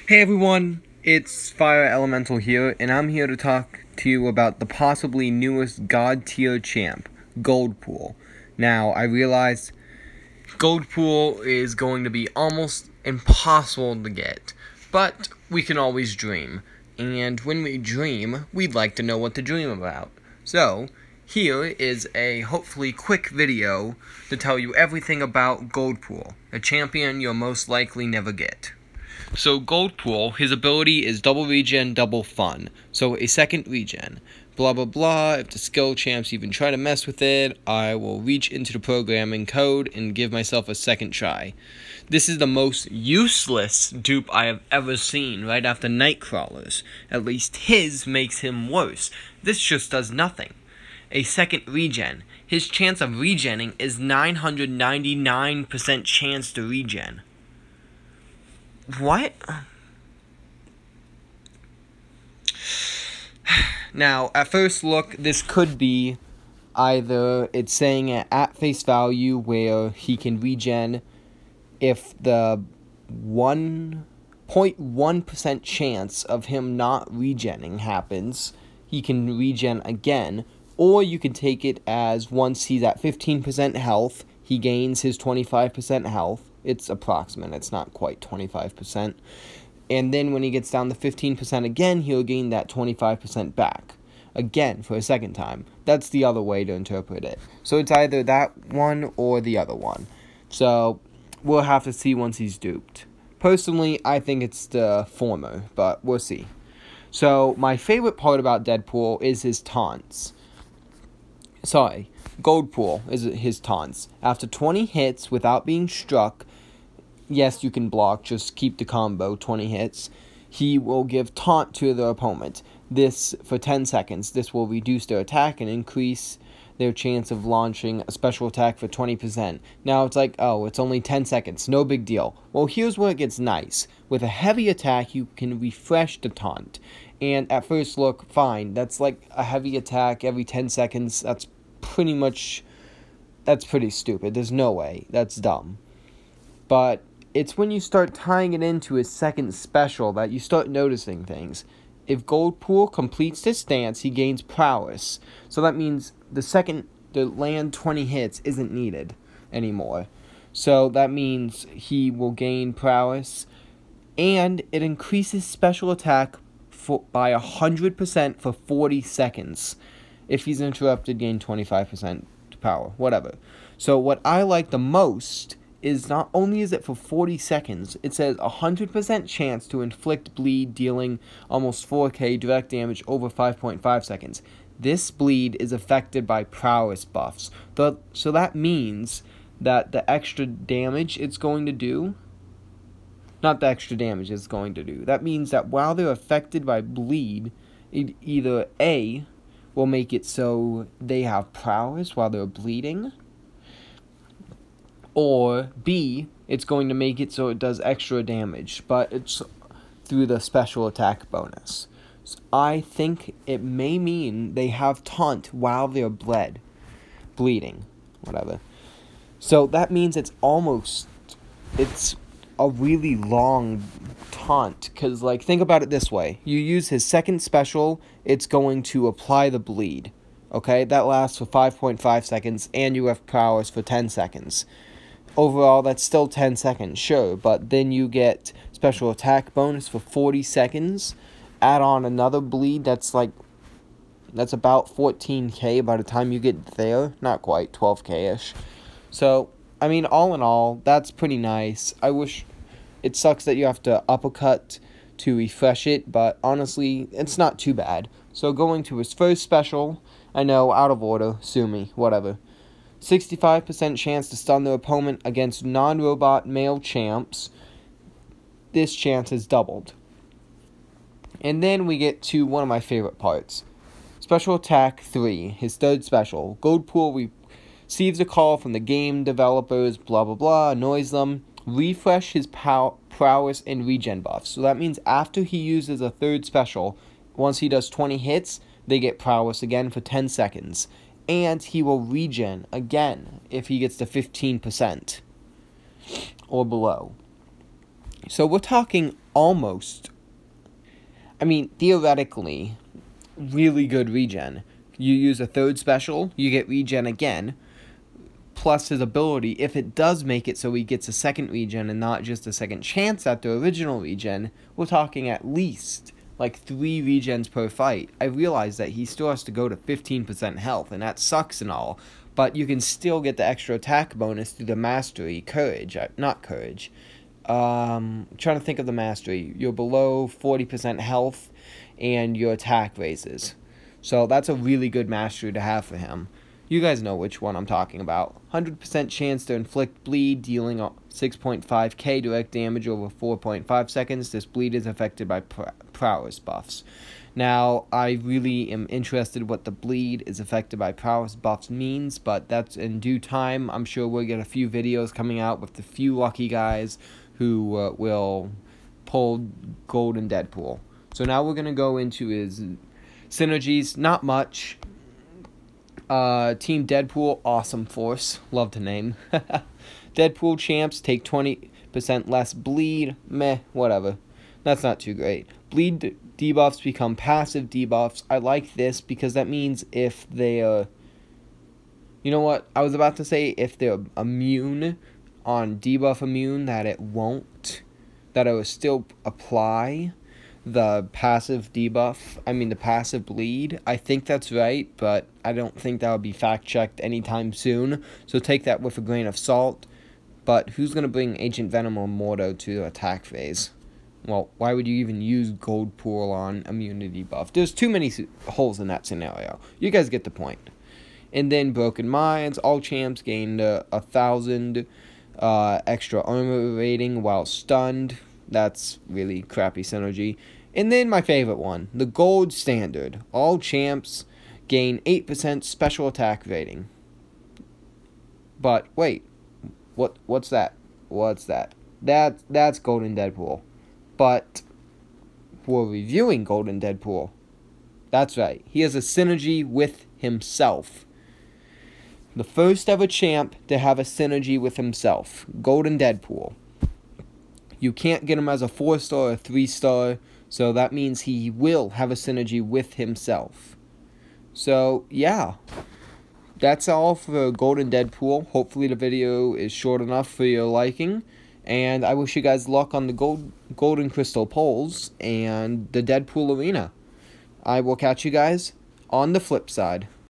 Hey everyone, it's Fire Elemental here, and I'm here to talk to you about the possibly newest God tier champ, Goldpool. Now, I realize Goldpool is going to be almost impossible to get, but we can always dream. And when we dream, we'd like to know what to dream about. So, here is a hopefully quick video to tell you everything about Goldpool, a champion you'll most likely never get. So Goldpool, his ability is double regen, double fun. So a second regen. Blah blah blah, if the skill champs even try to mess with it, I will reach into the programming code and give myself a second try. This is the most useless dupe I have ever seen right after Nightcrawlers. At least his makes him worse. This just does nothing. A second regen. His chance of regenning is 999% chance to regen. What? Now, at first look, this could be either it's saying it at face value where he can regen if the 1.1% chance of him not regenning happens, he can regen again, or you can take it as once he's at 15% health, he gains his 25% health. It's approximate, it's not quite 25%. And then when he gets down to 15% again, he'll gain that 25% back. Again, for a second time. That's the other way to interpret it. So it's either that one or the other one. So, we'll have to see once he's duped. Personally, I think it's the former, but we'll see. So, my favorite part about Deadpool is his taunts. Goldpool is his taunts. After 20 hits without being struck, yes, you can block, just keep the combo, 20 hits. He will give taunt to the opponent. This for 10 seconds. This will reduce their attack and increase their chance of launching a special attack for 20%. Now it's like, oh, it's only 10 seconds, no big deal. Well, here's where it gets nice. With a heavy attack, you can refresh the taunt. And at first look, fine. That's like a heavy attack every 10 seconds. That's pretty stupid. There's no way. That's dumb. But it's when you start tying it into his second special that you start noticing things. If Goldpool completes this stance, he gains Prowess. So that means the land 20 hits isn't needed anymore. So that means he will gain Prowess. And it increases special attack by 100% for 40 seconds. If he's interrupted, gain 25% power. Whatever. So what I like the most is not only is it for 40 seconds, it says 100% chance to inflict bleed, dealing almost 4k direct damage over 5.5 seconds. This bleed is affected by prowess buffs. So that means that the extra damage it's going to do, not the extra damage it's going to do, that means that while they're affected by bleed, it either A, will make it so they have prowess while they're bleeding, or B, it's going to make it so it does extra damage, but it's through the special attack bonus. So I think it may mean they have taunt while they're bleeding, whatever. So that means it's a really long taunt, because, like, think about it this way. You use his second special, it's going to apply the bleed, okay? That lasts for 5.5 seconds, and you have prowess for 10 seconds. Overall, that's still 10 seconds, sure, but then you get special attack bonus for 40 seconds, add on another bleed, that's about 14k by the time you get there, not quite, 12k-ish. So, I mean, all in all, that's pretty nice. I wish, it sucks that you have to uppercut to refresh it, but honestly, it's not too bad. So going to his first special, I know, out of order, sue me, whatever. 65% chance to stun the opponent against non-robot male champs. This chance is doubled. And then we get to one of my favorite parts. Special Attack 3, his third special. Goldpool receives a call from the game developers, blah blah blah, annoys them. Refresh his prowess and regen buffs. So that means after he uses a third special, once he does 20 hits, they get prowess again for 10 seconds. And he will regen again if he gets to 15% or below. So we're talking almost, I mean, theoretically, really good regen. You use a third special, you get regen again, plus his ability, if it does make it so he gets a second regen and not just a second chance at the original regen, we're talking at least like 3 regens per fight. I realize that he still has to go to 15% health, and that sucks and all, but you can still get the extra attack bonus through the mastery, courage, not courage. Trying to think of the mastery. You're below 40% health, and your attack raises. So that's a really good mastery to have for him. You guys know which one I'm talking about. 100% chance to inflict bleed, dealing 6.5k direct damage over 4.5 seconds. This bleed is affected by prowess buffs. Now, I really am interested what the bleed is affected by prowess buffs means, but that's in due time. I'm sure we'll get a few videos coming out with a few lucky guys who will pull Golden Deadpool. So now we're going to go into his synergies. Not much. Team Deadpool, awesome force. Love to name. Deadpool champs take 20% less bleed. Meh, whatever. That's not too great. Bleed debuffs become passive debuffs. I like this because that means if they are... You know what? I was about to say if they're immune on debuff immune, that it won't. That it will still apply the passive debuff, the passive bleed. I think that's right, but I don't think that will be fact-checked anytime soon, so take that with a grain of salt. But who's going to bring Ancient Venom or Mordo to the attack phase? Well, why would you even use Goldpool on immunity buff? There's too many holes in that scenario. You guys get the point. And then Broken Minds, all champs gained 1,000 extra armor rating while stunned. That's really crappy synergy. And then my favorite one, the gold standard. All champs gain 8% special attack rating. But wait, what's that? What's that? That's Golden Deadpool. But we're reviewing Golden Deadpool. That's right. He has a synergy with himself. The first ever champ to have a synergy with himself. Golden Deadpool. You can't get him as a 4-star or 3-star, so that means he will have a synergy with himself. So, yeah. That's all for Golden Deadpool. Hopefully the video is short enough for your liking. And I wish you guys luck on the Golden Crystal Poles and the Deadpool Arena. I will catch you guys on the flip side.